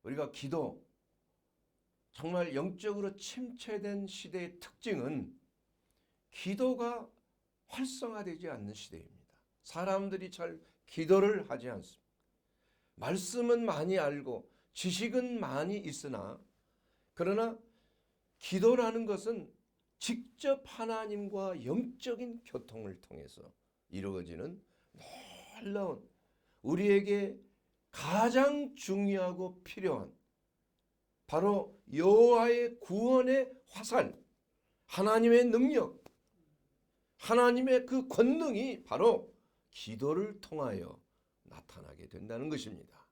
우리가 기도, 정말 영적으로 침체된 시대의 특징은 기도가 활성화되지 않는 시대입니다. 사람들이 잘 기도를 하지 않습니다. 말씀은 많이 알고 지식은 많이 있으나, 그러나 기도라는 것은 직접 하나님과 영적인 교통을 통해서 이루어지는 놀라운, 우리에게 가장 중요하고 필요한 바로 여호와의 구원의 화살, 하나님의 능력, 하나님의 그 권능이 바로 기도를 통하여 나타나게 된다는 것입니다.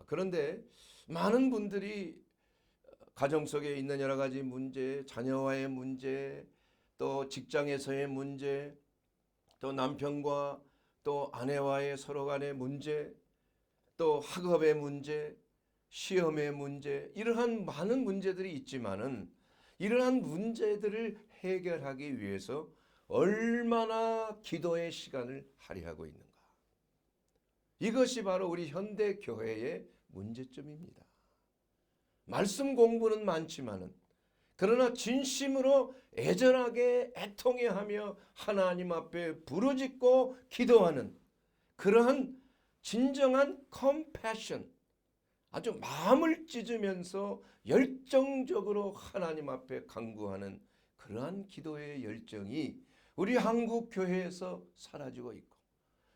그런데 많은 분들이 가정 속에 있는 여러 가지 문제, 자녀와의 문제, 또 직장에서의 문제, 또 남편과 또 아내와의 서로 간의 문제, 또 학업의 문제, 시험의 문제, 이러한 많은 문제들이 있지만은 이러한 문제들을 해결하기 위해서 얼마나 기도의 시간을 할애하고 있는가. 이것이 바로 우리 현대 교회의 문제점입니다. 말씀 공부는 많지만은, 그러나 진심으로 애절하게 애통해하며 하나님 앞에 부르짖고 기도하는 그러한 진정한 컴패션, 아주 마음을 찢으면서 열정적으로 하나님 앞에 간구하는 그러한 기도의 열정이 우리 한국 교회에서 사라지고 있고,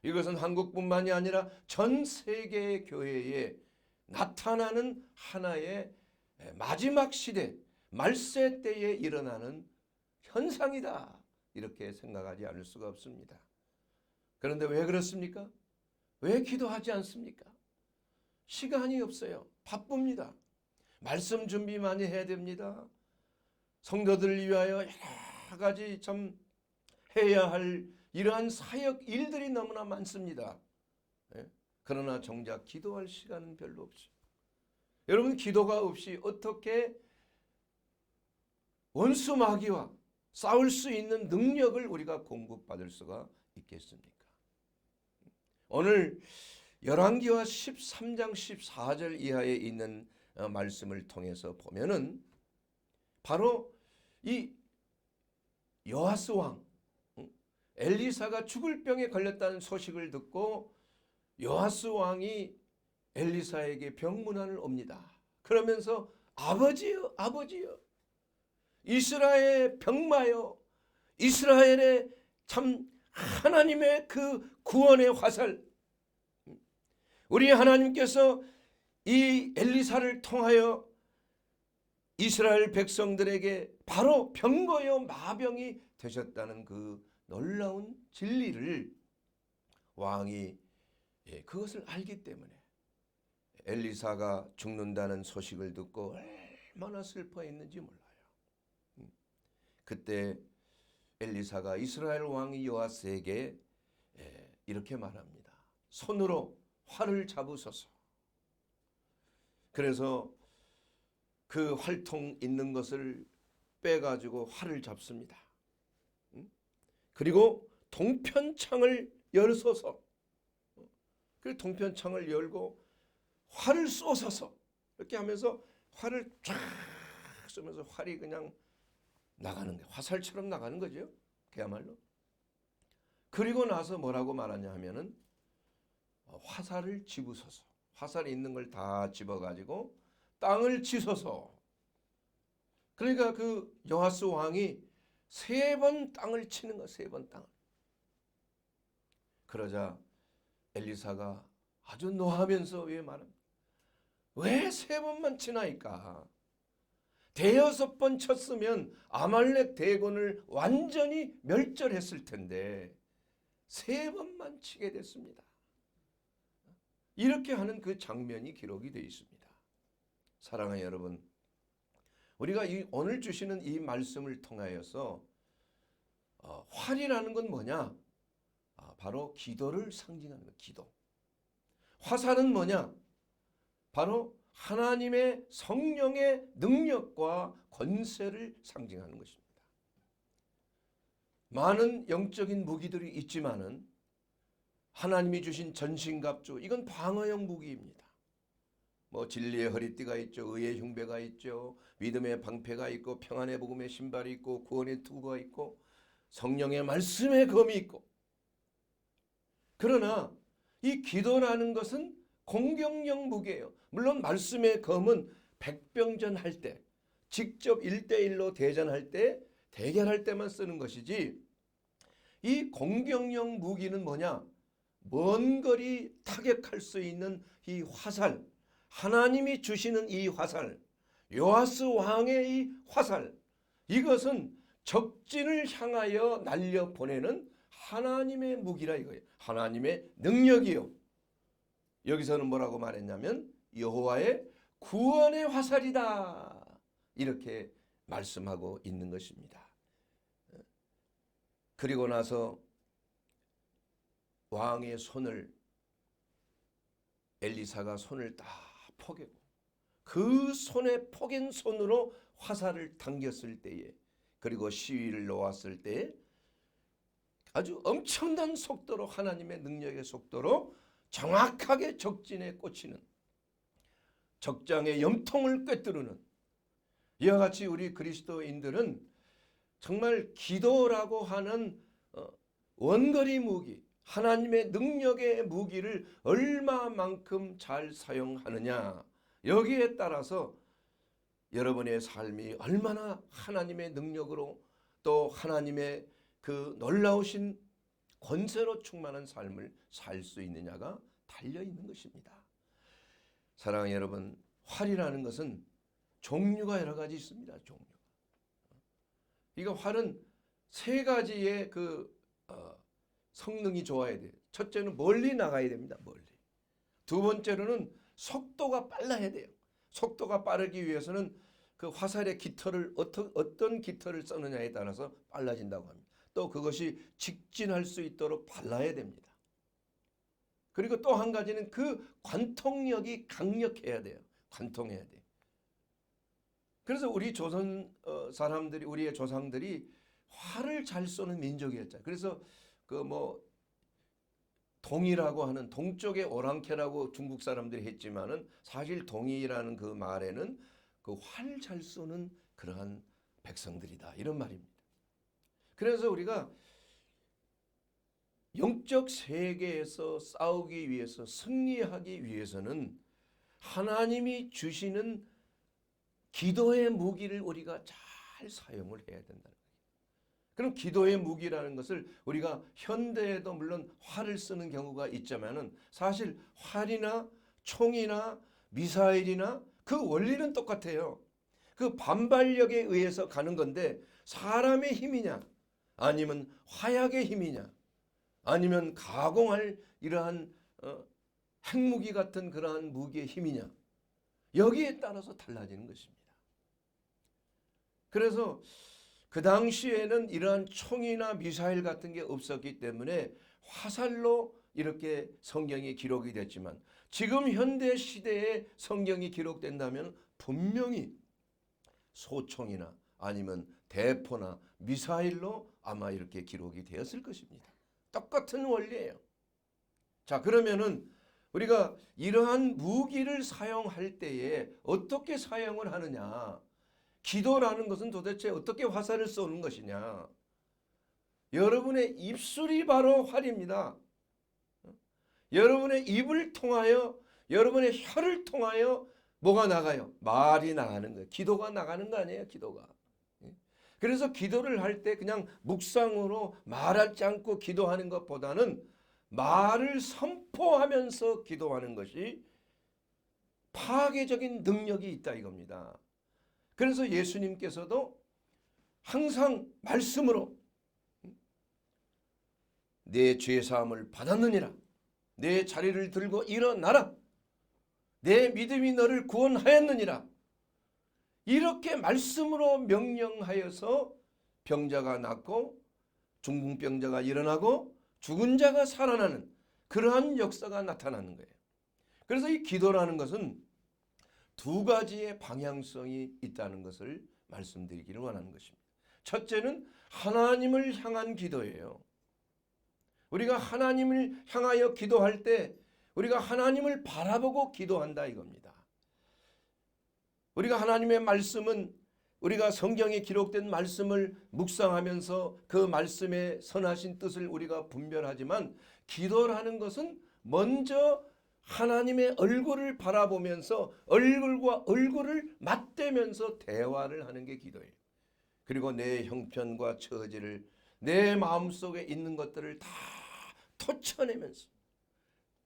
이것은 한국뿐만이 아니라 전 세계의 교회에 나타나는 하나의 마지막 시대, 말세 때에 일어나는 현상이다, 이렇게 생각하지 않을 수가 없습니다. 그런데 왜 그렇습니까? 왜 기도하지 않습니까? 시간이 없어요. 바쁩니다. 말씀 준비 많이 해야 됩니다. 성도들을 위하여 여러 가지 참 해야 할 이러한 사역 일들이 너무나 많습니다. 그러나 정작 기도할 시간은 별로 없어요. 여러분, 기도가 없이 어떻게 원수 마귀와 싸울 수 있는 능력을 우리가 공급받을 수가 있겠습니까? 오늘 열왕기와 13장 14절 이하에 있는 말씀을 통해서 보면은 바로 이 요아스 왕, 엘리사가 죽을 병에 걸렸다는 소식을 듣고 요아스 왕이 엘리사에게 병문안을 옵니다. 그러면서 아버지여, 아버지여, 이스라엘 병마여, 이스라엘의 참 하나님의 그 구원의 화살, 우리 하나님께서 이 엘리사를 통하여 이스라엘 백성들에게 바로 병거여 마병이 되셨다는 그 놀라운 진리를 왕이 그것을 알기 때문에 엘리사가 죽는다는 소식을 듣고 얼마나 슬퍼했는지 몰라요. 그때 엘리사가 이스라엘 왕 요아스에게 이렇게 말합니다. 손으로 활을 잡으소서. 그래서 그 활통 있는 것을 빼가지고 활을 잡습니다. 그리고 동편창을 열소서. 그 동편창을 열고 활을 쏘소서. 이렇게 하면서 활을 쫙 쏘면서 활이 그냥 나가는 거예요. 화살처럼 나가는 거죠. 그야말로. 그리고 나서 뭐라고 말하냐 하면은 화살을 집으소서. 화살이 있는 걸 다 집어가지고 땅을 치소서. 그러니까 그 요아스 왕이 3번 땅을 치는 거야. 3번 땅을. 그러자 엘리사가 아주 노하면서 왜 말합니까? 왜 3번만 치나이까? 5번 쳤으면 아말렉 대군을 완전히 멸절했을 텐데 3번만 치게 됐습니다. 이렇게 하는 그 장면이 기록이 되어 있습니다. 사랑하는 여러분, 우리가 오늘 주시는 이 말씀을 통하여서 활이라는 건 뭐냐? 바로 기도를 상징하는 것, 기도. 화살은 뭐냐? 바로 하나님의 성령의 능력과 권세를 상징하는 것입니다. 많은 영적인 무기들이 있지만은 하나님이 주신 전신갑주, 이건 방어용 무기입니다. 뭐 진리의 허리띠가 있죠. 의의 흉배가 있죠. 믿음의 방패가 있고 평안의 복음의 신발이 있고 구원의 투구가 있고 성령의 말씀의 검이 있고. 그러나 이 기도라는 것은 공격력 무기예요. 물론 말씀의 검은 백병전 할 때, 직접 1대1로 대전할 때, 대결할 때만 쓰는 것이지, 이 공격력 무기는 뭐냐? 먼 거리 타격할 수 있는 이 화살, 하나님이 주시는 이 화살, 요아스 왕의 이 화살, 이것은 적진을 향하여 날려보내는 하나님의 무기라 이거예요. 하나님의 능력이요. 여기서는 뭐라고 말했냐면 여호와의 구원의 화살이다, 이렇게 말씀하고 있는 것입니다. 그리고 나서 왕의 손을, 엘리사가 손을 딱 포개고 그 손에 포갠 손으로 화살을 당겼을 때에, 그리고 시위를 놓았을 때에 아주 엄청난 속도로, 하나님의 능력의 속도로 정확하게 적진에 꽂히는, 적장의 염통을 꿰뚫는, 이와 같이 우리 그리스도인들은 정말 기도라고 하는 원거리 무기, 하나님의 능력의 무기를 얼마만큼 잘 사용하느냐, 여기에 따라서 여러분의 삶이 얼마나 하나님의 능력으로 또 하나님의 그 놀라우신 권세로 충만한 삶을 살 수 있느냐가 달려 있는 것입니다. 사랑하는 여러분, 활이라는 것은 종류가 여러 가지 있습니다. 종류가. 이거 활은 세 가지의 성능이 좋아야 돼요. 첫째는 멀리 나가야 됩니다. 멀리. 두 번째로는 속도가 빨라야 돼요. 속도가 빠르기 위해서는 그 화살의 깃털을 어떤 깃털을 쓰느냐에 따라서 빨라진다고 합니다. 또 그것이 직진할 수 있도록 발라야 됩니다. 그리고 또 한 가지는 그 관통력이 강력해야 돼요. 관통해야 돼요. 그래서 우리 조선 사람들이, 우리의 조상들이 활을 잘 쏘는 민족이었잖아요. 그래서 동이라고 하는, 동쪽의 오랑캐라고 중국 사람들이 했지만은 사실 동이라는 그 말에는 그 활 잘 쏘는 그러한 백성들이다, 이런 말입니다. 그래서 우리가 영적 세계에서 싸우기 위해서, 승리하기 위해서는 하나님이 주시는 기도의 무기를 우리가 잘 사용을 해야 된다는 거예요. 그럼 기도의 무기라는 것을 우리가 현대에도 물론 활을 쓰는 경우가 있지만은 사실 활이나 총이나 미사일이나 그 원리는 똑같아요. 그 반발력에 의해서 가는 건데, 사람의 힘이냐 아니면 화약의 힘이냐 아니면 가공할 이러한 핵무기 같은 그러한 무기의 힘이냐, 여기에 따라서 달라지는 것입니다. 그래서 그 당시에는 이러한 총이나 미사일 같은 게 없었기 때문에 화살로 이렇게 성경이 기록이 됐지만, 지금 현대 시대에 성경이 기록된다면 분명히 소총이나 아니면 대포나 미사일로 아마 이렇게 기록이 되었을 것입니다. 똑같은 원리예요. 자, 그러면은 우리가 이러한 무기를 사용할 때에 어떻게 사용을 하느냐, 기도라는 것은 도대체 어떻게 화살을 쏘는 것이냐, 여러분의 입술이 바로 활입니다. 여러분의 입을 통하여, 여러분의 혀를 통하여 뭐가 나가요? 말이 나가는 거예요. 기도가 나가는 거 아니에요, 기도가. 그래서 기도를 할 때 그냥 묵상으로 말하지 않고 기도하는 것보다는 말을 선포하면서 기도하는 것이 파괴적인 능력이 있다 이겁니다. 그래서 예수님께서도 항상 말씀으로 내 죄사함을 받았느니라, 내 자리를 들고 일어나라, 내 믿음이 너를 구원하였느니라, 이렇게 말씀으로 명령하여서 병자가 낫고 중풍병자가 일어나고 죽은 자가 살아나는 그러한 역사가 나타나는 거예요. 그래서 이 기도라는 것은 두 가지의 방향성이 있다는 것을 말씀드리기를 원하는 것입니다. 첫째는 하나님을 향한 기도예요. 우리가 하나님을 향하여 기도할 때 우리가 하나님을 바라보고 기도한다 이겁니다. 우리가 하나님의 말씀은 우리가 성경에 기록된 말씀을 묵상하면서 그 말씀의 선하신 뜻을 우리가 분별하지만 기도라는 것은 먼저 하나님의 얼굴을 바라보면서 얼굴과 얼굴을 맞대면서 대화를 하는 게 기도예요. 그리고 내 형편과 처지를 내 마음속에 있는 것들을 다 토쳐내면서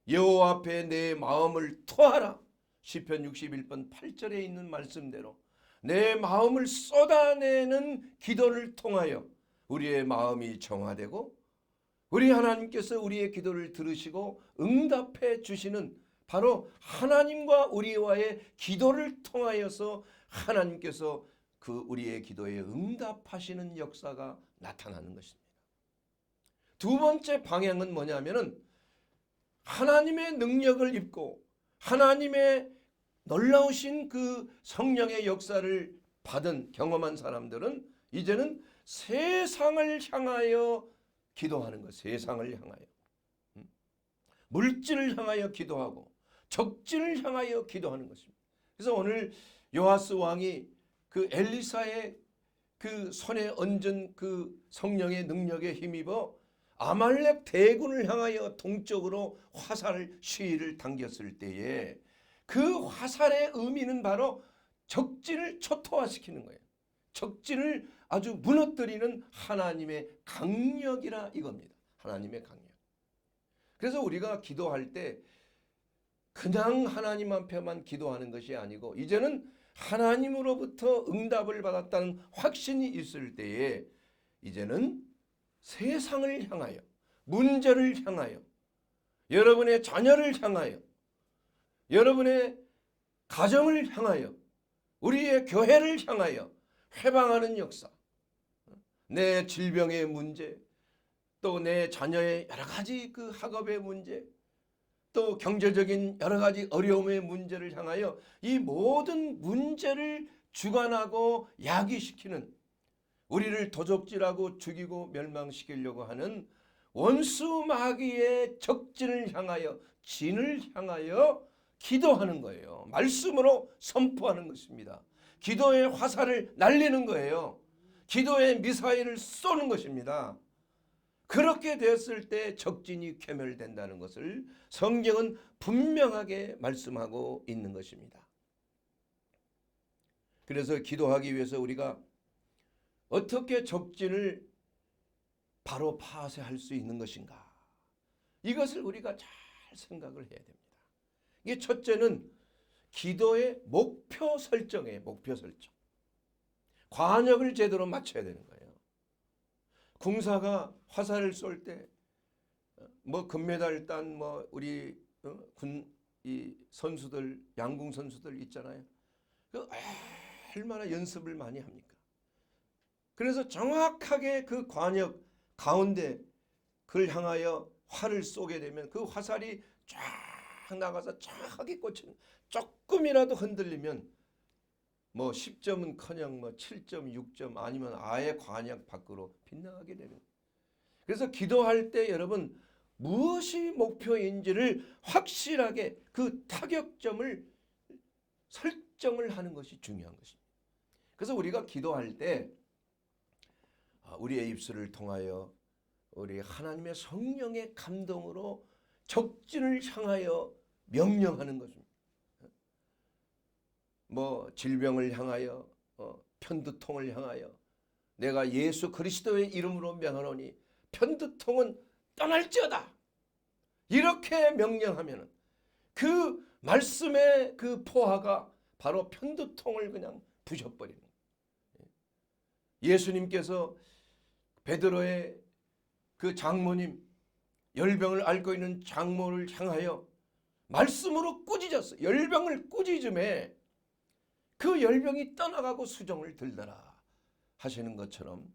여호와 앞에 내 마음을 토하라. 시편 61편 8절에 있는 말씀대로 내 마음을 쏟아내는 기도를 통하여 우리의 마음이 정화되고 우리 하나님께서 우리의 기도를 들으시고 응답해 주시는 바로 하나님과 우리와의 기도를 통하여서 하나님께서 그 우리의 기도에 응답하시는 역사가 나타나는 것입니다. 두 번째 방향은 뭐냐면은 하나님의 능력을 입고 하나님의 놀라우신 그 성령의 역사를 받은 경험한 사람들은 이제는 세상을 향하여 기도하는 것. 세상을 향하여. 물질을 향하여 기도하고 적진을 향하여 기도하는 것입니다. 그래서 오늘 요아스 왕이 그 엘리사의 그 손에 얹은 그 성령의 능력에 힘입어 아말렉 대군을 향하여 동쪽으로 화살 시위를 당겼을 때에 그 화살의 의미는 바로 적진을 초토화시키는 거예요. 적진을 아주 무너뜨리는 하나님의 강력이라 이겁니다. 하나님의 강력. 그래서 우리가 기도할 때 그냥 하나님 앞에만 기도하는 것이 아니고 이제는 하나님으로부터 응답을 받았다는 확신이 있을 때에 이제는 세상을 향하여, 문제를 향하여, 여러분의 자녀를 향하여, 여러분의 가정을 향하여, 우리의 교회를 향하여 회방하는 역사, 내 질병의 문제, 또 내 자녀의 여러 가지 그 학업의 문제, 또 경제적인 여러 가지 어려움의 문제를 향하여 이 모든 문제를 주관하고 야기시키는 우리를 도적질하고 죽이고 멸망시키려고 하는 원수 마귀의 적진을 향하여 진을 향하여 기도하는 거예요. 말씀으로 선포하는 것입니다. 기도의 화살을 날리는 거예요. 기도의 미사일을 쏘는 것입니다. 그렇게 되었을 때 적진이 괴멸된다는 것을 성경은 분명하게 말씀하고 있는 것입니다. 그래서 기도하기 위해서 우리가 어떻게 적진을 바로 파쇄할 수 있는 것인가? 이것을 우리가 잘 생각을 해야 됩니다. 이게 첫째는 기도의 목표 설정이에요. 목표 설정. 관역을 제대로 맞춰야 되는 거예요. 궁사가 화살을 쏠 때 뭐 금메달 딴 뭐 우리 군 이 선수들 양궁 선수들 있잖아요. 얼마나 연습을 많이 합니까? 그래서 정확하게 그 관역 가운데 그를 향하여 활을 쏘게 되면 그 화살이 쫙 나가서 정확하게 꽂히는, 조금이라도 흔들리면 뭐 10점은커녕 뭐 7점, 6점 아니면 아예 관역 밖으로 빗나가게 되는 거예요. 그래서 기도할 때 여러분 무엇이 목표인지를 확실하게 그 타격점을 설정을 하는 것이 중요한 것입니다. 그래서 우리가 기도할 때 우리의 입술을 통하여 우리 하나님의 성령의 감동으로 적진을 향하여 명령하는 것입니다. 뭐 질병을 향하여 편두통을 향하여 내가 예수 그리스도의 이름으로 명하노니 편두통은 떠날지어다. 이렇게 명령하면 그 말씀의 그 포화가 바로 편두통을 그냥 부셔버리는 거예요. 예수님께서 베드로의 그 장모님, 열병을 앓고 있는 장모를 향하여 말씀으로 꾸짖었어요. 열병을 꾸짖음에 그 열병이 떠나가고 수종을 들더라 하시는 것처럼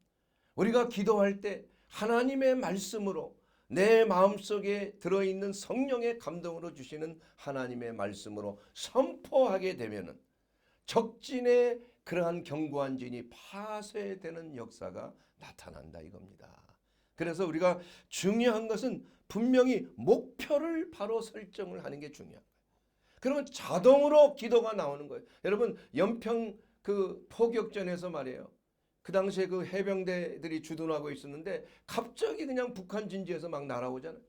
우리가 기도할 때 하나님의 말씀으로 내 마음속에 들어있는 성령의 감동으로 주시는 하나님의 말씀으로 선포하게 되면은 적진의 그러한 견고한 진이 파쇄되는 역사가 나타난다 이겁니다. 그래서 우리가 중요한 것은 분명히 목표를 바로 설정을 하는 게 중요한 거예요. 그러면 자동으로 기도가 나오는 거예요. 여러분 연평 그 포격전에서 말이에요. 그 당시에 그 해병대들이 주둔하고 있었는데 갑자기 그냥 북한 진지에서 막 날아오잖아요.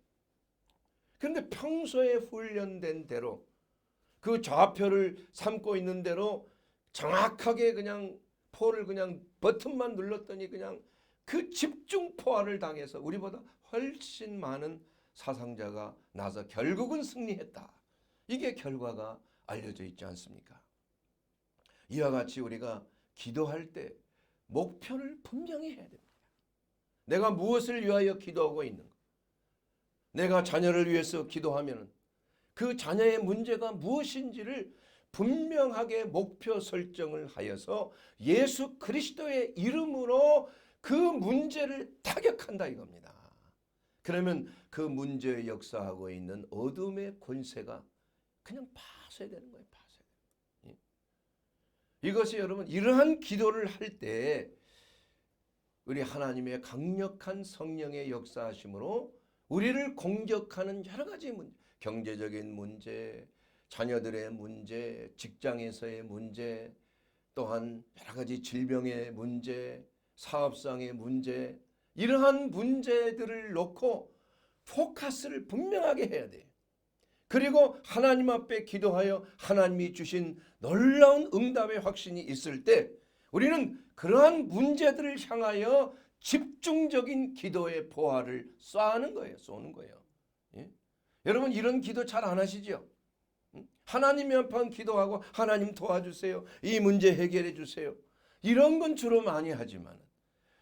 그런데 평소에 훈련된 대로 그 좌표를 삼고 있는 대로 정확하게 그냥 포를 그냥 버튼만 눌렀더니 그냥 그 집중 포화를 당해서 우리보다 훨씬 많은 사상자가 나서 결국은 승리했다. 이게 결과가 알려져 있지 않습니까? 이와 같이 우리가 기도할 때 목표를 분명히 해야 됩니다. 내가 무엇을 위하여 기도하고 있는가? 내가 자녀를 위해서 기도하면 그 자녀의 문제가 무엇인지를 분명하게 목표 설정을 하여서 예수 그리스도의 이름으로 그 문제를 타격한다 이겁니다. 그러면 그 문제에 역사하고 있는 어둠의 권세가 그냥 파쇄 되는 거예요. 파쇄. 이것이 여러분 이러한 기도를 할 때 우리 하나님의 강력한 성령의 역사하심으로 우리를 공격하는 여러 가지 문제, 경제적인 문제, 자녀들의 문제, 직장에서의 문제, 또한 여러 가지 질병의 문제, 사업상의 문제, 이러한 문제들을 놓고 포커스를 분명하게 해야 돼요. 그리고 하나님 앞에 기도하여 하나님이 주신 놀라운 응답의 확신이 있을 때 우리는 그러한 문제들을 향하여 집중적인 기도의 보화를 쏘는 거예요. 쏘는 거예요. 예? 여러분 이런 기도 잘 안 하시죠? 하나님 앞에 기도하고 하나님 도와주세요. 이 문제 해결해 주세요. 이런 건 주로 많이 하지만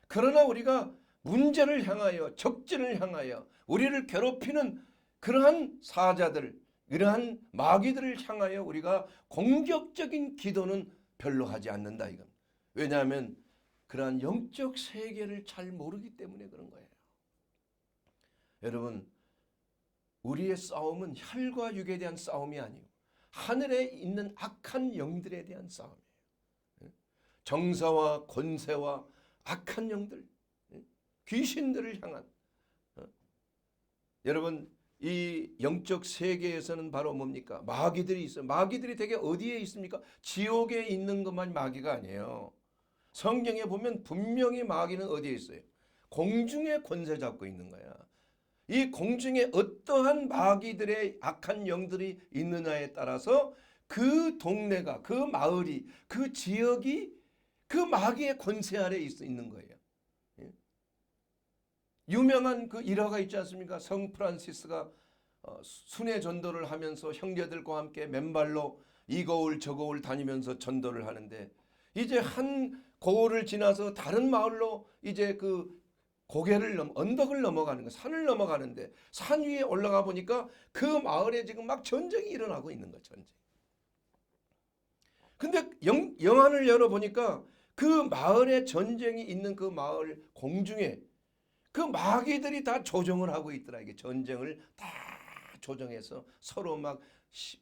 그러나 우리가 문제를 향하여 적진을 향하여 우리를 괴롭히는 그러한 사자들, 이러한 마귀들을 향하여 우리가 공격적인 기도는 별로 하지 않는다 이건. 왜냐하면 그러한 영적 세계를 잘 모르기 때문에 그런 거예요. 여러분 우리의 싸움은 혈과 육에 대한 싸움이 아니고 하늘에 있는 악한 영들에 대한 싸움이에요. 정사와 권세와 악한 영들, 귀신들을 향한 여러분 이 영적 세계에서는 바로 뭡니까? 마귀들이 있어요. 마귀들이 되게 어디에 있습니까? 지옥에 있는 것만 마귀가 아니에요. 성경에 보면 분명히 마귀는 어디에 있어요? 공중에 권세 잡고 있는 거야. 이 공중에 어떠한 마귀들의 악한 영들이 있느냐에 따라서 그 동네가, 그 마을이, 그 지역이 그 마귀의 권세 아래 있는 거예요. 유명한 그 일화가 있지 않습니까? 성 프란시스가 순회 전도를 하면서 형제들과 함께 맨발로 이 거울 저 거울 다니면서 전도를 하는데 이제 한 고을을 지나서 다른 마을로 이제 그 고개를 언덕을 넘어가는 거, 산을 넘어가는데 산 위에 올라가 보니까 그 마을에 지금 막 전쟁이 일어나고 있는 거예요. 전쟁. 근데 영안을 열어보니까 그 마을에 전쟁이 있는 그 마을 공중에 그 마귀들이 다 조정을 하고 있더라. 이게 전쟁을 다 조정해서 서로 막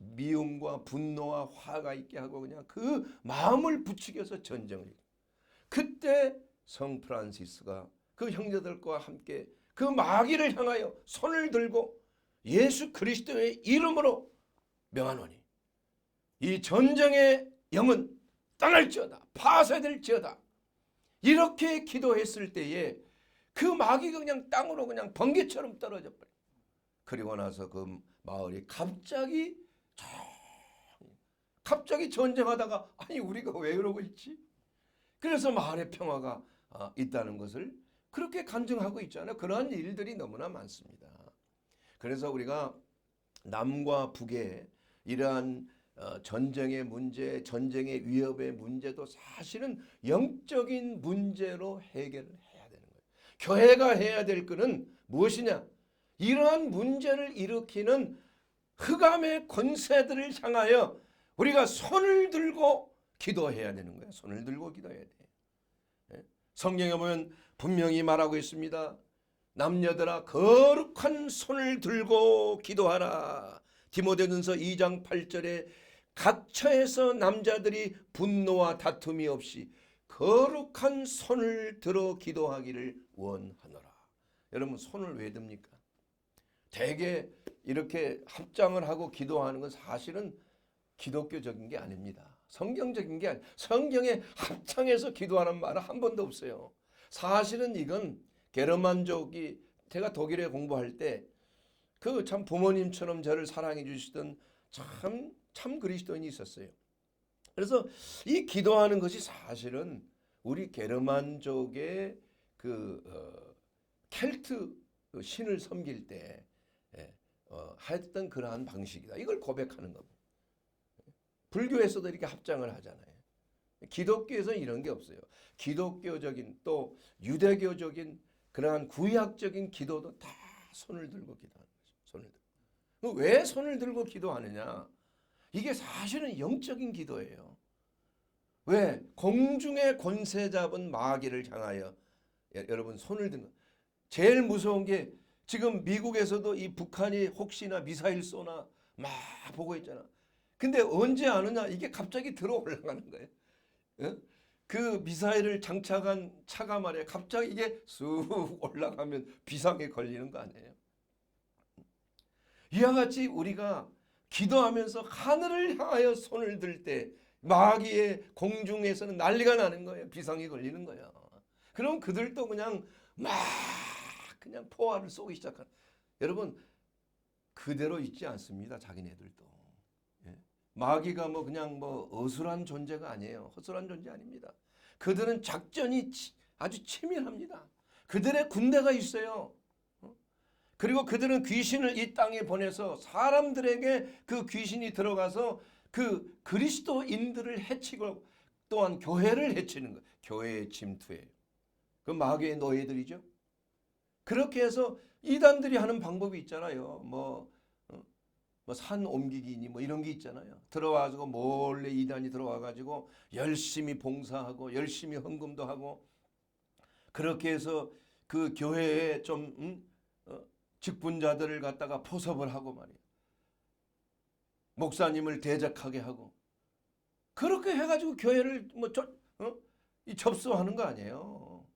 미움과 분노와 화가 있게 하고 그냥 그 마음을 부추겨서 전쟁을. 그때 성 프란시스가 그 형제들과 함께 그 마귀를 향하여 손을 들고 예수 그리스도의 이름으로 명하노니 이 전쟁의 영은 떠날지어다, 파쇄될지어다. 이렇게 기도했을 때에 그 마귀가 그냥 땅으로 그냥 번개처럼 떨어져 버려. 그리고 나서 그 마을이 갑자기 전쟁하다가 아니 우리가 왜 그러고 있지? 그래서 마을의 평화가 있다는 것을 그렇게 간증하고 있잖아요. 그러한 일들이 너무나 많습니다. 그래서 우리가 남과 북의 이러한 전쟁의 문제, 전쟁의 위협의 문제도 사실은 영적인 문제로 해결을 해야 되는 거예요. 교회가 해야 될 것은 무엇이냐? 이러한 문제를 일으키는 흑암의 권세들을 향하여 우리가 손을 들고 기도해야 되는 거예요. 손을 들고 기도해야 돼요. 성경에 보면 분명히 말하고 있습니다. 남녀들아 거룩한 손을 들고 기도하라. 디모데전서 2장 8절에 각처에서 남자들이 분노와 다툼이 없이 거룩한 손을 들어 기도하기를 원하노라. 여러분 손을 왜 듭니까? 대개 이렇게 합장을 하고 기도하는 건 사실은 기독교적인 게 아닙니다. 성경적인 게 아니, 성경에 합창해서 기도하는 말은 한 번도 없어요. 사실은 이건 게르만족이, 제가 독일에 공부할 때 그 참 부모님처럼 저를 사랑해 주시던 참 그리스도인이 있었어요. 그래서 이 기도하는 것이 사실은 우리 게르만족의 켈트 신을 섬길 때 했던 그러한 방식이다. 이걸 고백하는 겁니다. 불교에서도 이렇게 합장을 하잖아요. 기독교에서는 이런 게 없어요. 기독교적인 또 유대교적인 그러한 구약적인 기도도 다 손을 들고 기도하는 거죠. 손을 들고. 왜 손을 들고 기도하느냐? 이게 사실은 영적인 기도예요. 왜? 공중의 권세 잡은 마귀를 향하여 여러분 손을 든 거. 제일 무서운 게 지금 미국에서도 이 북한이 혹시나 미사일 쏘나 막 보고 있잖아. 근데 언제 아느냐? 이게 갑자기 들어 올라가는 거예요. 예? 그 미사일을 장착한 차가 말이야. 갑자기 이게 쑥 올라가면 비상에 걸리는 거 아니에요? 이와 같이 우리가 기도하면서 하늘을 향하여 손을 들 때 마귀의 공중에서는 난리가 나는 거예요. 비상이 걸리는 거예요. 그럼 그들도 그냥 막 그냥 포화를 쏘기 시작하는. 여러분 그대로 있지 않습니다. 자기네들도. 예? 마귀가 그냥 어술한 존재가 아니에요. 허술한 존재 아닙니다. 그들은 작전이 아주 치밀합니다. 그들의 군대가 있어요. 그리고 그들은 귀신을 이 땅에 보내서 사람들에게 그 귀신이 들어가서 그 그리스도인들을 해치고 또한 교회를 해치는 거예요. 교회의 침투예요. 그 마귀의 노예들이죠. 그렇게 해서 이단들이 하는 방법이 있잖아요. 산 옮기기니 이런 게 있잖아요. 들어와가지고 몰래 이단이 들어와가지고 열심히 봉사하고 열심히 헌금도 하고 그렇게 해서 그 교회에 좀 직분자들을 갖다가 포섭을 하고 말이에요. 목사님을 대적하게 하고 그렇게 해가지고 교회를 접수하는 거 아니에요.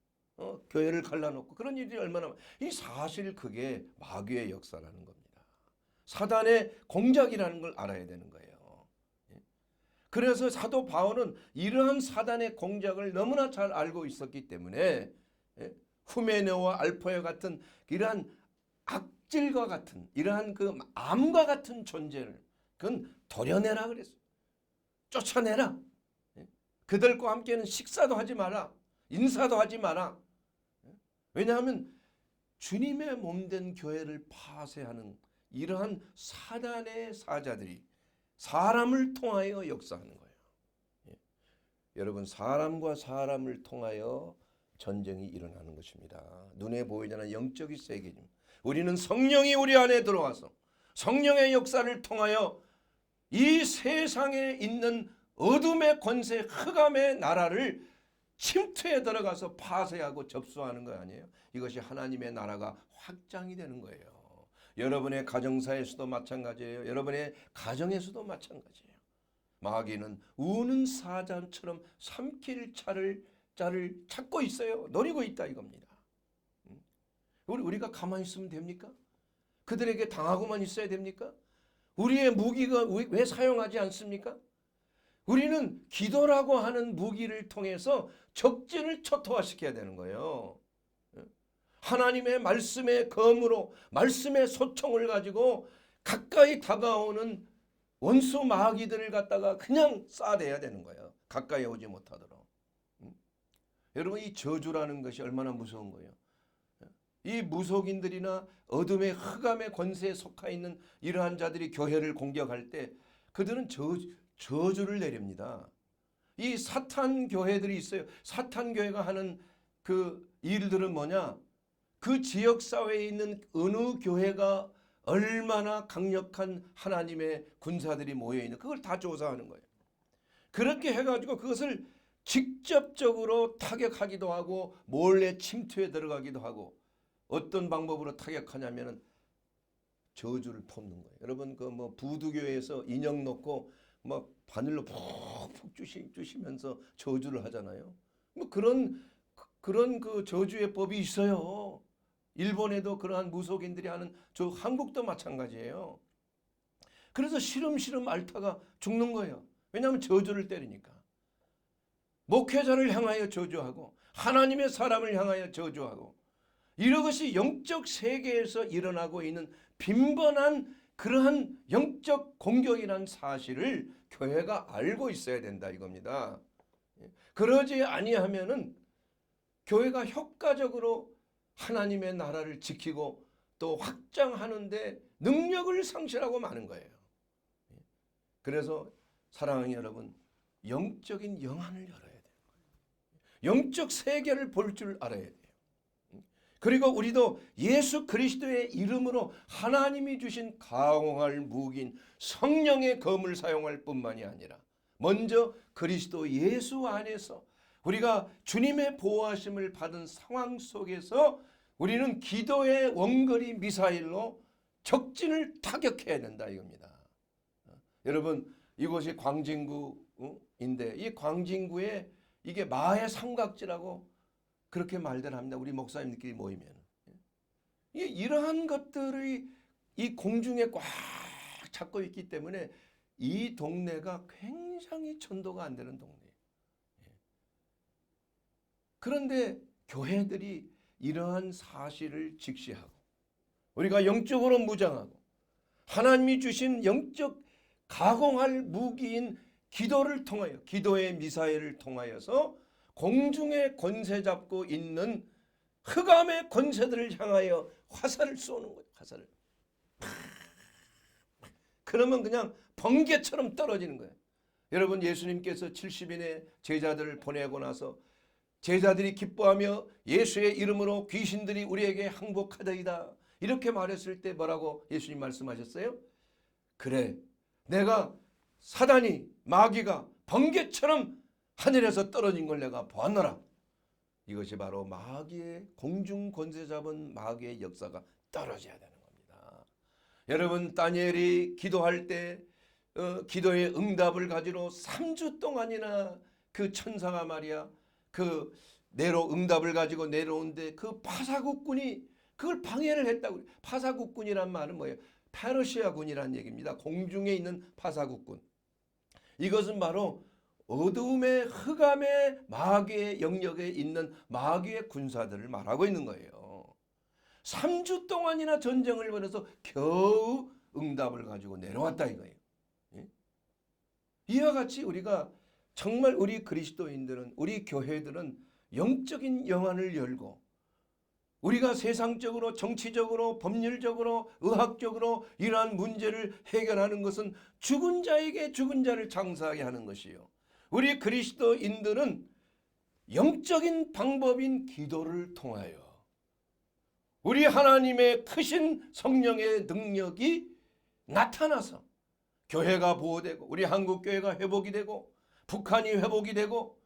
교회를 갈라놓고 그런 일이 얼마나 이 사실 그게 마귀의 역사라는 겁니다. 사단의 공작이라는 걸 알아야 되는 거예요. 그래서 사도 바울은 이러한 사단의 공작을 너무나 잘 알고 있었기 때문에 후메네오와 알포와 같은 이러한 악질과 같은 이러한 그 암과 같은 존재를 그건 도려내라 그랬어요. 쫓아내라. 그들과 함께는 식사도 하지 마라. 인사도 하지 마라. 왜냐하면 주님의 몸된 교회를 파쇄하는 이러한 사단의 사자들이 사람을 통하여 역사하는 거예요. 여러분 사람과 사람을 통하여 전쟁이 일어나는 것입니다. 눈에 보이지 않는 영적인 세계입니다. 우리는 성령이 우리 안에 들어와서 성령의 역사를 통하여 이 세상에 있는 어둠의 권세 흑암의 나라를 침투에 들어가서 파쇄하고 접수하는 거 아니에요? 이것이 하나님의 나라가 확장이 되는 거예요. 여러분의 가정사에서도 마찬가지예요. 여러분의 가정에서도 마찬가지예요. 마귀는 우는 사자처럼 삼킬 자를 찾고 있어요. 노리고 있다 이겁니다. 우리가 가만히 있으면 됩니까? 그들에게 당하고만 있어야 됩니까? 우리의 무기가 왜 사용하지 않습니까? 우리는 기도라고 하는 무기를 통해서 적진을 초토화시켜야 되는 거예요. 하나님의 말씀의 검으로 말씀의 소총을 가지고 가까이 다가오는 원수 마귀들을 갖다가 그냥 쏴대야 되는 거예요. 가까이 오지 못하도록. 여러분 이 저주라는 것이 얼마나 무서운 거예요. 이 무속인들이나 어둠의 흑암의 권세에 속하 있는 이러한 자들이 교회를 공격할 때 그들은 저주를 내립니다. 이 사탄 교회들이 있어요. 사탄 교회가 하는 그 일들은 뭐냐? 그 지역 사회에 있는 어느 교회가 얼마나 강력한 하나님의 군사들이 모여 있는 그걸 다 조사하는 거예요. 그렇게 해가지고 그것을 직접적으로 타격하기도 하고 몰래 침투에 들어가기도 하고 어떤 방법으로 타격하냐면은 저주를 퍼붓는 거예요. 여러분 부두교에서 인형 놓고 바늘로 푹푹 주시면서 저주를 하잖아요. 그런 그 저주의 법이 있어요. 일본에도 그러한 무속인들이 하는 한국도 마찬가지예요. 그래서 시름시름 앓다가 죽는 거예요. 왜냐하면 저주를 때리니까. 목회자를 향하여 저주하고 하나님의 사람을 향하여 저주하고 이것이 영적 세계에서 일어나고 있는 빈번한 그러한 영적 공격이라는 사실을 교회가 알고 있어야 된다 이겁니다. 그러지 아니하면은 교회가 효과적으로 하나님의 나라를 지키고 또 확장하는데 능력을 상실하고 마는 거예요. 그래서 사랑하는 여러분, 영적인 영안을 열어야 돼요. 영적 세계를 볼 줄 알아야 돼요. 그리고 우리도 예수 그리스도의 이름으로 하나님이 주신 가공할 무기인 성령의 검을 사용할 뿐만이 아니라 먼저 그리스도 예수 안에서 우리가 주님의 보호하심을 받은 상황 속에서 우리는 기도의 원거리 미사일로 적진을 타격해야 된다 이겁니다. 여러분, 이곳이 광진구인데 이 광진구에 이게 마의 삼각지라고 그렇게 말들 합니다. 우리 목사님들끼리 모이면. 이러한 것들이 이 공중에 꽉 잡고 있기 때문에 이 동네가 굉장히 전도가 안 되는 동네예요. 그런데 교회들이 이러한 사실을 직시하고 우리가 영적으로 무장하고 하나님이 주신 영적 가공할 무기인 기도를 통하여 기도의 미사일을 통하여서 공중에 권세 잡고 있는 흑암의 권세들을 향하여 화살을 쏘는 거예요. 화살을. 그러면 그냥 번개처럼 떨어지는 거예요. 여러분, 예수님께서 70인의 제자들을 보내고 나서 제자들이 기뻐하며 예수의 이름으로 귀신들이 우리에게 항복하더이다 이렇게 말했을 때 뭐라고 예수님 말씀하셨어요? 그래, 내가 사단이 마귀가 번개처럼 하늘에서 떨어진 걸 내가 보았노라. 이것이 바로 마귀의 공중 권세 잡은 마귀의 역사가 떨어져야 되는 겁니다. 여러분, 다니엘이 기도할 때 기도의 응답을 가지러 3주 동안이나 그 천사가 말이야 그 내로 응답을 가지고 내려오는데 그 파사국군이 그걸 방해를 했다고. 파사국군이란 말은 뭐예요? 페르시아군이란 얘기입니다. 공중에 있는 파사국군. 이것은 바로 어두움의 흑암의 마귀의 영역에 있는 마귀의 군사들을 말하고 있는 거예요. 3주 동안이나 전쟁을 벌여서 겨우 응답을 가지고 내려왔다 이거예요. 이와 같이 우리가 정말 우리 그리스도인들은 우리 교회들은 영적인 영안을 열고 우리가 세상적으로 정치적으로 법률적으로 의학적으로 이러한 문제를 해결하는 것은 죽은 자에게 죽은 자를 장사하게 하는 것이요. 우리 그리스도인들은 영적인 방법인 기도를 통하여 우리 하나님의 크신 성령의 능력이 나타나서 교회가 보호되고 우리 한국교회가 회복이 되고 북한이 회복이 되고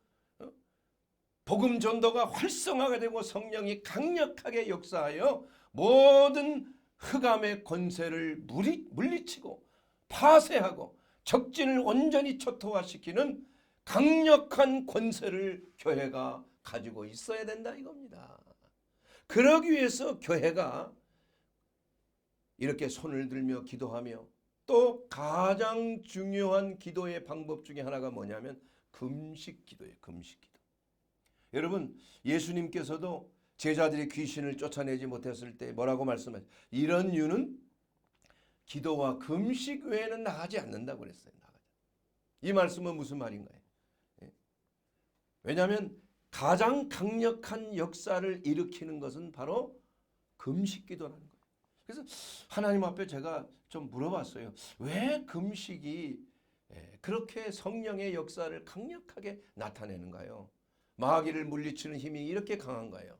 복음 전도가 활성화가 되고 성령이 강력하게 역사하여 모든 흑암의 권세를 물리치고 파쇄하고 적진을 온전히 초토화시키는 강력한 권세를 교회가 가지고 있어야 된다 이겁니다. 그러기 위해서 교회가 이렇게 손을 들며 기도하며 또 가장 중요한 기도의 방법 중에 하나가 뭐냐면 금식 기도예요. 금식 기도. 여러분, 예수님께서도 제자들이 귀신을 쫓아내지 못했을 때 뭐라고 말씀하셨어요? 이런 이유는 기도와 금식 외에는 나가지 않는다고 그랬어요. 이 말씀은 무슨 말인가요? 왜냐하면 가장 강력한 역사를 일으키는 것은 바로 금식 기도라는 거예요. 그래서 하나님 앞에 제가 좀 물어봤어요. 왜 금식이 그렇게 성령의 역사를 강력하게 나타내는가요? 마귀를 물리치는 힘이 이렇게 강한가요?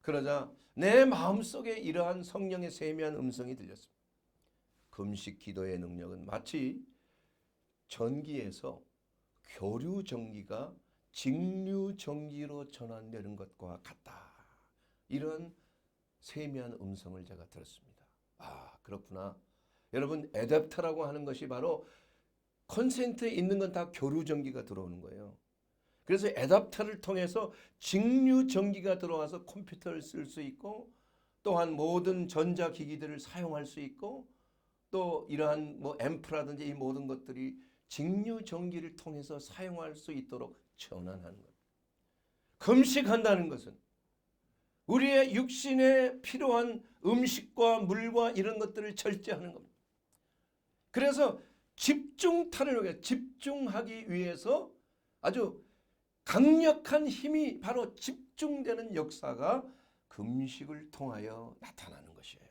그러자 내 마음속에 이러한 성령의 세미한 음성이 들렸습니다. 금식 기도의 능력은 마치 전기에서 교류 전기가 직류 전기로 전환되는 것과 같다. 이런 세미한 음성을 제가 들었습니다. 아, 그렇구나. 여러분, 애댑터라고 하는 것이 바로 콘센트에 있는 건 다 교류 전기가 들어오는 거예요. 그래서 애답터를 통해서 직류 전기가 들어와서 컴퓨터를 쓸 수 있고 또한 모든 전자기기들을 사용할 수 있고 또 이러한 뭐 앰프라든지 이 모든 것들이 직류전기를 통해서 사용할 수 있도록 전환하는 것. 금식한다는 것은 우리의 육신에 필요한 음식과 물과 이런 것들을 절제하는 겁니다. 그래서 집중타를 위해 집중하기 위해서 아주 강력한 힘이 바로 집중되는 역사가 금식을 통하여 나타나는 것이에요.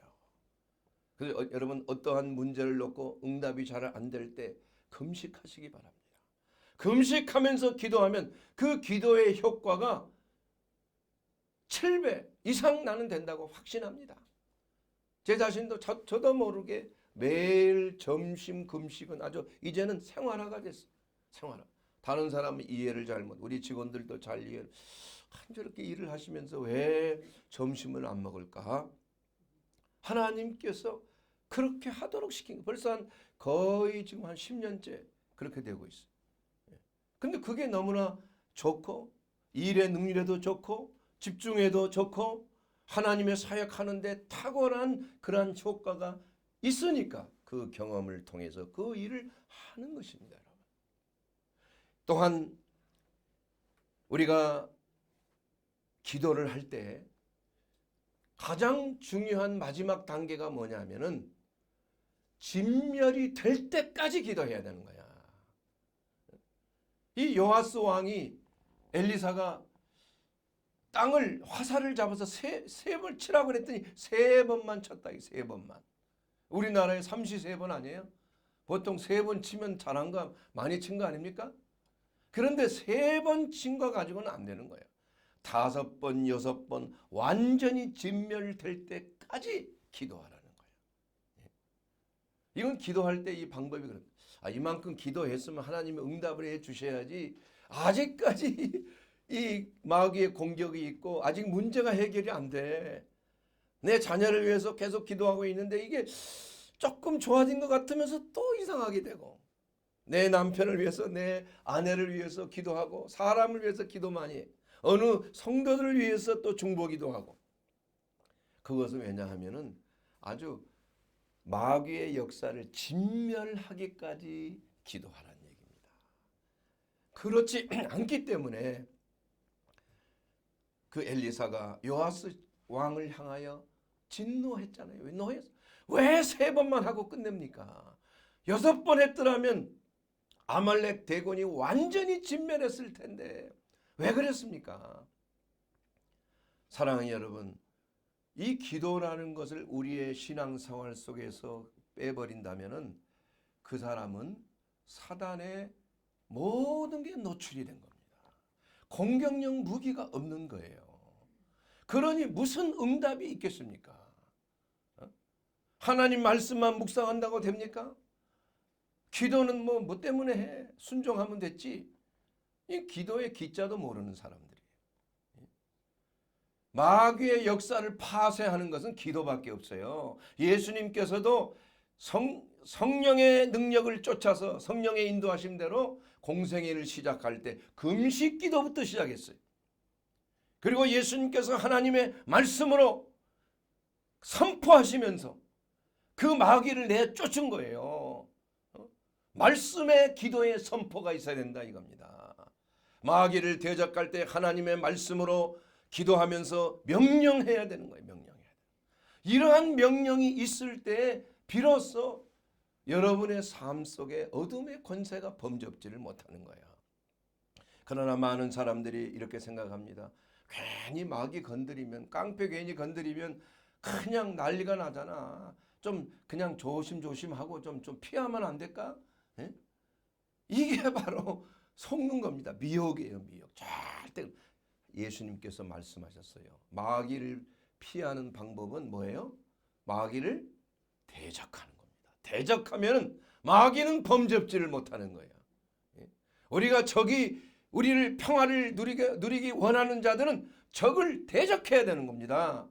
그래서 여러분 어떠한 문제를 놓고 응답이 잘 안 될 때 금식하시기 바랍니다. 금식하면서 기도하면 그 기도의 효과가 7배 이상 나는 된다고 확신합니다. 제 자신도 저도 모르게 매일 점심 금식은 아주 이제는 생활화가 됐어요. 생활화. 다른 사람은 이해를 잘못, 우리 직원들도 잘 이해를. 저렇게 일을 하시면서 왜 점심을 안 먹을까? 하나님께서 그렇게 하도록 시킨 거. 벌써 거의 지금 한 10년째 그렇게 되고 있어요. 근데 그게 너무나 좋고 일의 능률에도 좋고 집중에도 좋고 하나님의 사역하는데 탁월한 그러한 효과가 있으니까 그 경험을 통해서 그 일을 하는 것입니다. 여러분. 또한 우리가 기도를 할 때 가장 중요한 마지막 단계가 뭐냐면은 진멸이 될 때까지 기도해야 되는 거야. 이 요아스 왕이 엘리사가 땅을 화살을 잡아서 세 번 치라고 그랬더니 3번만 쳤다. 3번만. 우리나라에 33번 아니에요? 보통 3번 치면 잘한 거 많이 친 거 아닙니까? 그런데 3번 친 거 가지고는 안 되는 거예요. 5번, 6번 완전히 진멸될 때까지 기도하라는 거예요. 이건 기도할 때 이 방법이 그런 거예요. 이만큼 기도했으면 하나님이 응답을 해 주셔야지 아직까지 이 마귀의 공격이 있고 아직 문제가 해결이 안 돼. 내 자녀를 위해서 계속 기도하고 있는데 이게 조금 좋아진 것 같으면서 또 이상하게 되고 내 남편을 위해서 내 아내를 위해서 기도하고 사람을 위해서 기도 많이 해. 어느 성도들을 위해서 또 중보기도 하고. 그것은 왜냐하면은 아주 마귀의 역사를 진멸하기까지 기도하라는 얘기입니다. 그렇지 않기 때문에 그 엘리사가 요아스 왕을 향하여 진노했잖아요. 왜 노했어? 왜 3번만 하고 끝냅니까? 6번 했더라면 아말렉 대군이 완전히 진멸했을 텐데 왜 그랬습니까? 사랑하는 여러분, 이 기도라는 것을 우리의 신앙생활 속에서 빼버린다면은 그 사람은 사단의 모든 게 노출이 된 겁니다. 공격력 무기가 없는 거예요. 그러니 무슨 응답이 있겠습니까? 하나님 말씀만 묵상한다고 됩니까? 기도는 뭐 때문에 해? 순종하면 됐지. 이 기도의 기자도 모르는 사람들이에요. 마귀의 역사를 파쇄하는 것은 기도밖에 없어요. 예수님께서도 성령의 능력을 쫓아서 성령의 인도하심대로 공생애를 시작할 때 금식 기도부터 시작했어요. 그리고 예수님께서 하나님의 말씀으로 선포하시면서 그 마귀를 내쫓은 거예요. 말씀의 기도의 선포가 있어야 된다 이겁니다. 마귀를 대적할 때 하나님의 말씀으로 기도하면서 명령해야 되는 거예요. 명령해야 돼요. 이러한 명령이 있을 때 비로소 여러분의 삶 속에 어둠의 권세가 범접지를 못하는 거예요. 그러나 많은 사람들이 이렇게 생각합니다. 괜히 마귀 건드리면, 깡패 괜히 건드리면 그냥 난리가 나잖아. 좀 그냥 조심조심하고 좀 피하면 안 될까? 예? 이게 바로 속는 겁니다. 미혹이에요, 미혹. 절대. 예수님께서 말씀하셨어요. 마귀를 피하는 방법은 뭐예요? 마귀를 대적하는 겁니다. 대적하면 마귀는 범접지를 못하는 거예요. 우리가 우리를 평화를 누리기 원하는 자들은 적을 대적해야 되는 겁니다.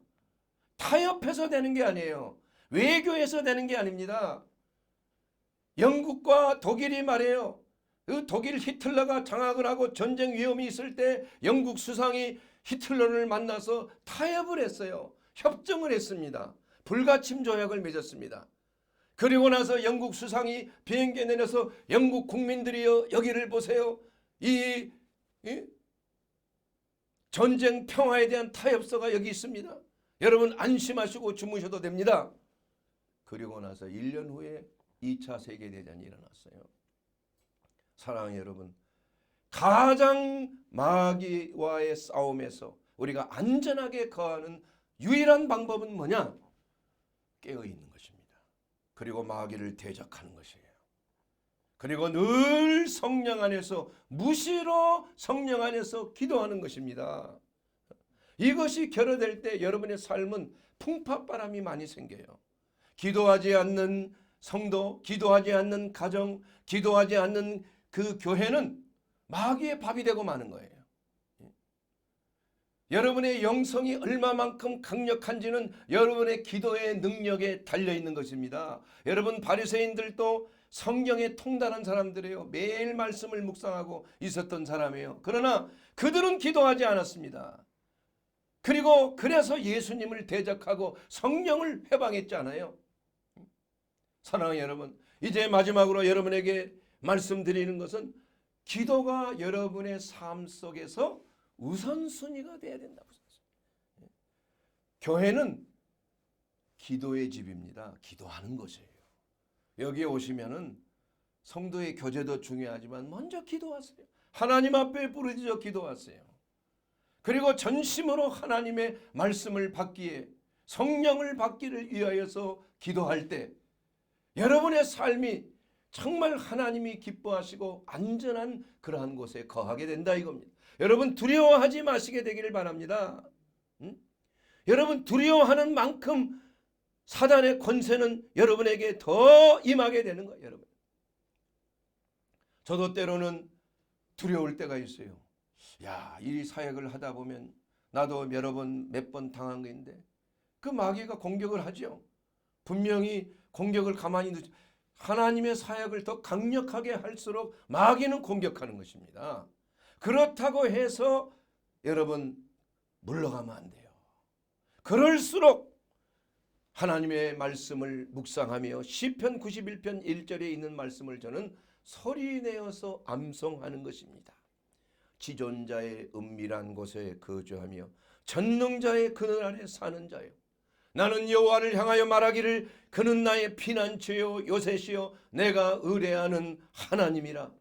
타협해서 되는 게 아니에요. 외교해서 되는 게 아닙니다. 영국과 독일이 말이에요. 그 독일 히틀러가 장악을 하고 전쟁 위험이 있을 때 영국 수상이 히틀러를 만나서 타협을 했어요. 협정을 했습니다. 불가침 조약을 맺었습니다. 그리고 나서 영국 수상이 비행기에 내려서 영국 국민들이여 여기를 보세요. 이 전쟁 평화에 대한 타협서가 여기 있습니다. 여러분 안심하시고 주무셔도 됩니다. 그리고 나서 1년 후에 2차 세계대전이 일어났어요. 사랑하는 여러분, 가장 마귀와의 싸움에서 우리가 안전하게 거하는 유일한 방법은 뭐냐? 깨어있는 것입니다. 그리고 마귀를 대적하는 것이에요. 그리고 늘 성령 안에서 무시로 성령 안에서 기도하는 것입니다. 이것이 결여될 때 여러분의 삶은 풍파바람이 많이 생겨요. 기도하지 않는 성도, 기도하지 않는 가정, 기도하지 않는 그 교회는 마귀의 밥이 되고 마는 거예요. 여러분의 영성이 얼마만큼 강력한지는 여러분의 기도의 능력에 달려있는 것입니다. 여러분 바리새인들도 성경에 통달한 사람들이에요. 매일 말씀을 묵상하고 있었던 사람이에요. 그러나 그들은 기도하지 않았습니다. 그리고 그래서 예수님을 대적하고 성령을 회방했잖아요. 사랑하는 여러분, 이제 마지막으로 여러분에게 말씀드리는 것은 기도가 여러분의 삶 속에서 우선순위가 돼야 된다고. 교회는 기도의 집입니다. 기도하는 곳이에요. 여기에 오시면은 성도의 교제도 중요하지만 먼저 기도하세요. 하나님 앞에 부르짖어 기도하세요. 그리고 전심으로 하나님의 말씀을 받기에 성령을 받기를 위하여서 기도할 때 여러분의 삶이 정말 하나님이 기뻐하시고 안전한 그러한 곳에 거하게 된다 이겁니다. 여러분 두려워하지 마시게 되기를 바랍니다. 여러분 두려워하는 만큼 사단의 권세는 여러분에게 더 임하게 되는 거예요. 여러분, 저도 때로는 두려울 때가 있어요. 이 사역을 하다 보면 나도 몇 번 당한 건데 그 마귀가 공격을 하죠. 분명히 공격을 가만히 두지. 하나님의 사역을 더 강력하게 할수록 마귀는 공격하는 것입니다. 그렇다고 해서 여러분 물러가면 안 돼요. 그럴수록 하나님의 말씀을 묵상하며 시편 91편 1절에 있는 말씀을 저는 소리내어서 암송하는 것입니다. 지존자의 은밀한 곳에 거주하며 전능자의 그늘 아래 사는 자요, 나는 여호와를 향하여 말하기를 그는 나의 피난처요 요새시요 내가 의뢰하는 하나님이라.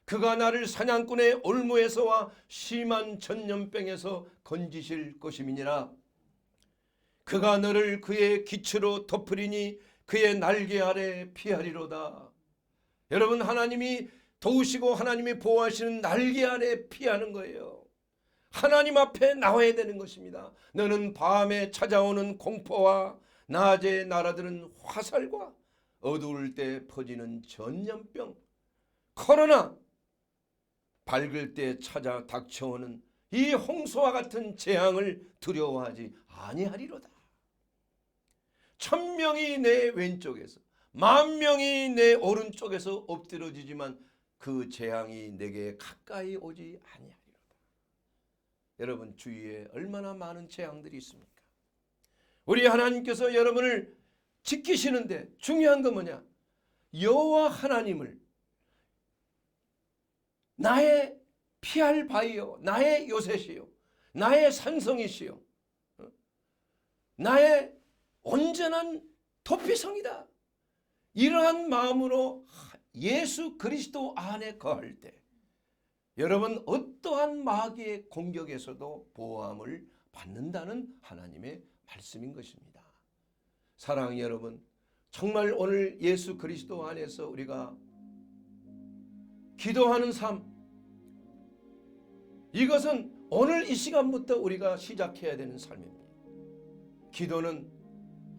그가 나를 사냥꾼의 올무에서와 심한 전염병에서 건지실 것임이니라. 그가 너를 그의 기초로 덮으리니 그의 날개 아래 피하리로다. 여러분, 하나님이 도우시고 하나님이 보호하시는 날개 아래 피하는 거예요. 하나님 앞에 나와야 되는 것입니다. 너는 밤에 찾아오는 공포와 낮에 날아드는 화살과 어두울 때 퍼지는 전염병, 코로나, 밝을 때 찾아 닥쳐오는 이 홍수와 같은 재앙을 두려워하지 아니하리로다. 1000명이 내 왼쪽에서 10,000명이 내 오른쪽에서 엎드러지지만 그 재앙이 내게 가까이 오지 아니하리로다. 여러분 주위에 얼마나 많은 재앙들이 있습니까? 우리 하나님께서 여러분을 지키시는데 중요한 건 뭐냐? 여호와 하나님을 나의 피할 바위요, 나의 요새시요, 나의 산성이시요, 나의 온전한 도피성이다. 이러한 마음으로 예수 그리스도 안에 거할 때 여러분 어떠한 마귀의 공격에서도 보호함을 받는다는 하나님의 말씀인 것입니다. 사랑하는 여러분, 정말 오늘 예수 그리스도 안에서 우리가 기도하는 삶, 이것은 오늘 이 시간부터 우리가 시작해야 되는 삶입니다. 기도는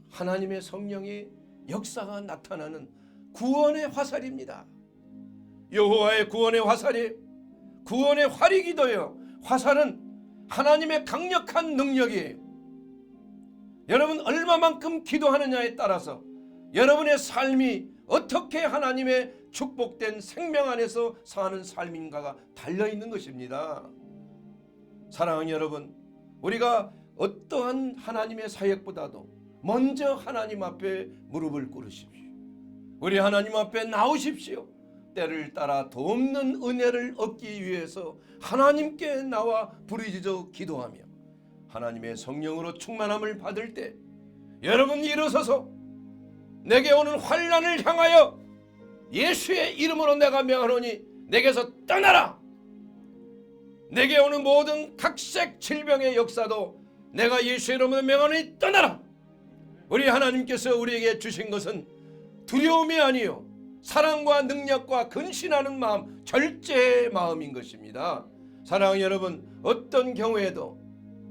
하나님의 성령의 역사가 나타나는 구원의 화살입니다. 여호와의 구원의 화살이 구원의 활이 기도예요. 화살은 하나님의 강력한 능력이에요. 여러분 얼마만큼 기도하느냐에 따라서 여러분의 삶이 어떻게 하나님의 축복된 생명 안에서 사는 삶인가가 달려있는 것입니다. 사랑하는 여러분, 우리가 어떠한 하나님의 사역보다도 먼저 하나님 앞에 무릎을 꿇으십시오. 우리 하나님 앞에 나오십시오. 때를 따라 돕는 은혜를 얻기 위해서 하나님께 나와 부르짖어 기도하며 하나님의 성령으로 충만함을 받을 때 여러분 일어서서 내게 오는 환난을 향하여 예수의 이름으로 내가 명하노니 내게서 떠나라. 내게 오는 모든 각색 질병의 역사도 내가 예수의 이름으로 명하노니 떠나라. 우리 하나님께서 우리에게 주신 것은 두려움이 아니요 사랑과 능력과 근신하는 마음, 절제의 마음인 것입니다. 사랑하는 여러분, 어떤 경우에도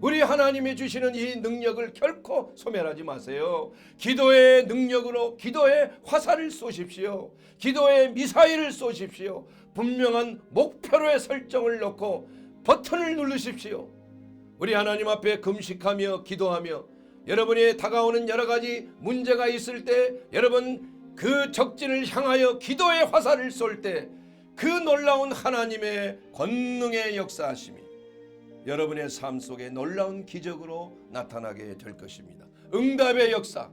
우리 하나님이 주시는 이 능력을 결코 소멸하지 마세요. 기도의 능력으로 기도의 화살을 쏘십시오. 기도의 미사일을 쏘십시오. 분명한 목표로의 설정을 놓고 버튼을 누르십시오. 우리 하나님 앞에 금식하며 기도하며 여러분이 다가오는 여러 가지 문제가 있을 때 여러분 그 적진을 향하여 기도의 화살을 쏠 때 그 놀라운 하나님의 권능의 역사하심이 여러분의 삶 속에 놀라운 기적으로 나타나게 될 것입니다. 응답의 역사,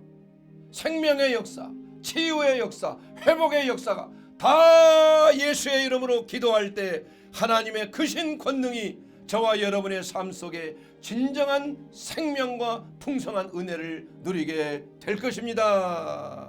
생명의 역사, 치유의 역사, 회복의 역사가 다 예수의 이름으로 기도할 때 하나님의 크신 권능이 저와 여러분의 삶 속에 진정한 생명과 풍성한 은혜를 누리게 될 것입니다.